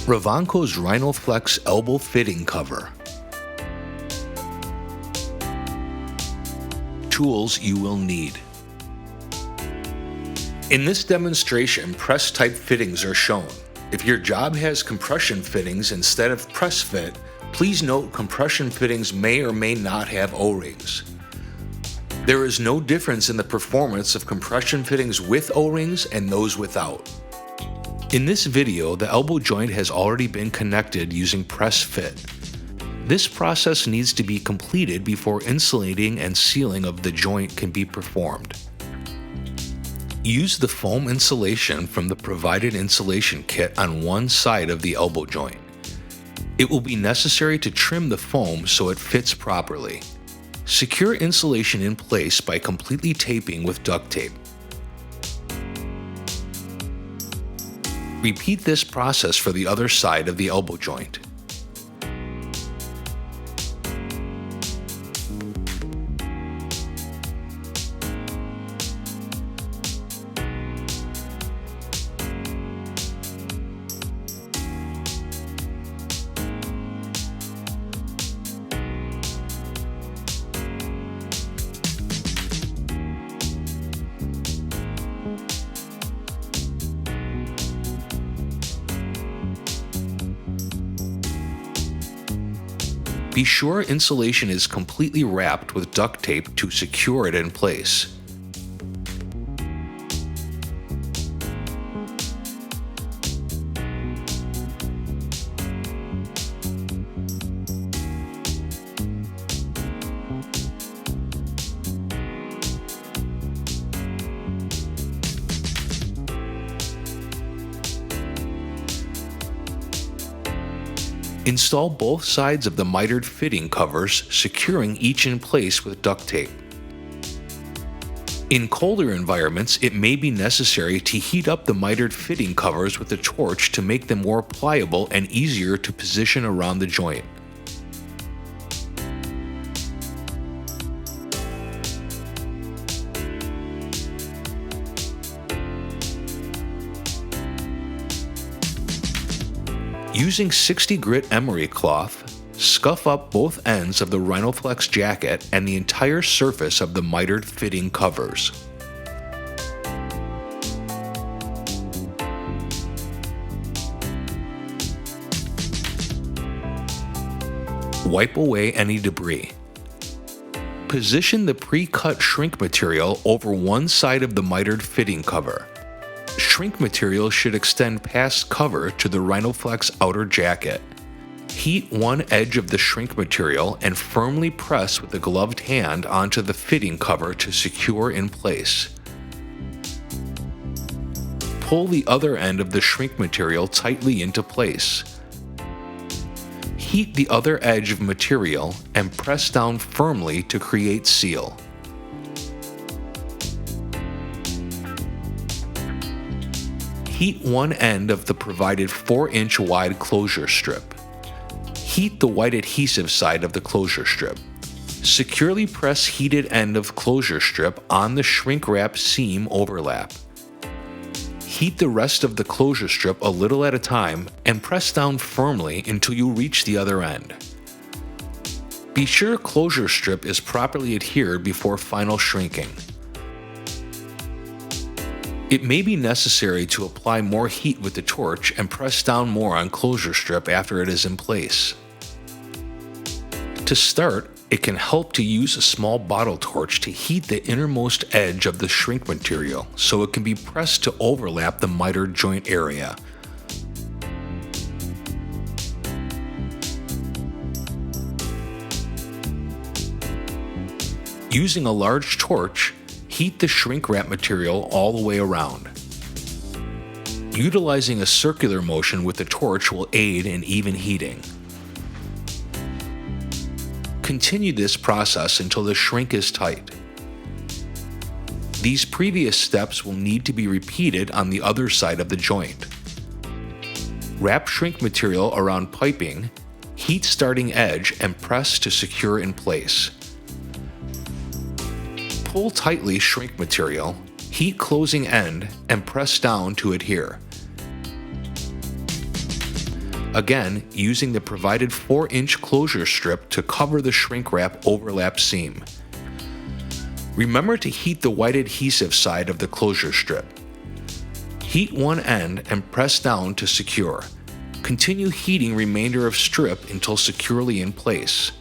Rovanco's Rhinoflex elbow fitting cover. Tools you will need. In this demonstration, press type fittings are shown. If your job has compression fittings instead of press fit, please note compression fittings may or may not have O-rings. There is no difference in the performance of compression fittings with O-rings and those without. In this video, the elbow joint has already been connected using press fit. This process needs to be completed before insulating and sealing of the joint can be performed. Use the foam insulation from the provided insulation kit on one side of the elbow joint. It will be necessary to trim the foam so it fits properly. Secure insulation in place by completely taping with duct tape. Repeat this process for the other side of the elbow joint. Be sure insulation is completely wrapped with duct tape to secure it in place. Install both sides of the mitered fitting covers, securing each in place with duct tape. In colder environments, it may be necessary to heat up the mitered fitting covers with a torch to make them more pliable and easier to position around the joint. Using 60 grit emery cloth, scuff up both ends of the Rhinoflex jacket and the entire surface of the mitered fitting covers. Wipe away any debris. Position the pre-cut shrink material over one side of the mitered fitting cover. Shrink material should extend past cover to the Rhinoflex outer jacket. Heat one edge of the shrink material and firmly press with a gloved hand onto the fitting cover to secure in place. Pull the other end of the shrink material tightly into place. Heat the other edge of material and press down firmly to create seal. Heat one end of the provided 4-inch wide closure strip. Heat the white adhesive side of the closure strip. Securely press heated end of closure strip on the shrink wrap seam overlap. Heat the rest of the closure strip a little at a time and press down firmly until you reach the other end. Be sure closure strip is properly adhered before final shrinking. It may be necessary to apply more heat with the torch and press down more on closure strip after it is in place. To start, it can help to use a small bottle torch to heat the innermost edge of the shrink material so it can be pressed to overlap the mitered joint area. Using a large torch, heat the shrink wrap material all the way around. Utilizing a circular motion with the torch will aid in even heating. Continue this process until the shrink is tight. These previous steps will need to be repeated on the other side of the joint. Wrap shrink material around piping, heat starting edge, and press to secure in place. Pull tightly shrink material, heat closing end, and press down to adhere. Again, using the provided 4-inch closure strip to cover the shrink wrap overlap seam. Remember to heat the white adhesive side of the closure strip. Heat one end and press down to secure. Continue heating remainder of strip until securely in place.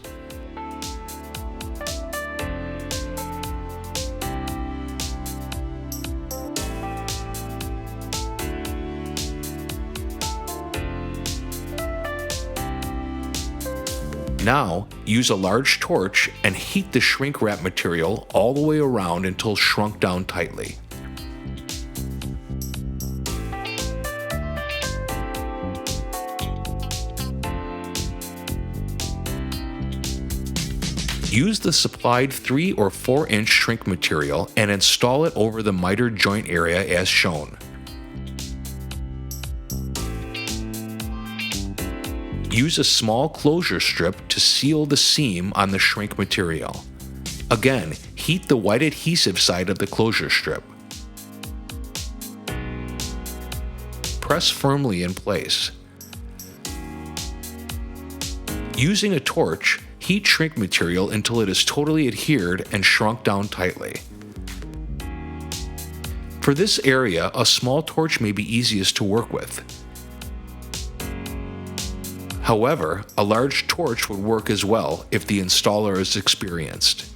Now, use a large torch and heat the shrink wrap material all the way around until shrunk down tightly. Use the supplied 3 or 4-inch shrink material and install it over the miter joint area as shown. Use a small closure strip to seal the seam on the shrink material. Again, heat the white adhesive side of the closure strip. Press firmly in place. Using a torch, heat shrink material until it is totally adhered and shrunk down tightly. For this area, a small torch may be easiest to work with. However, a large torch would work as well if the installer is experienced.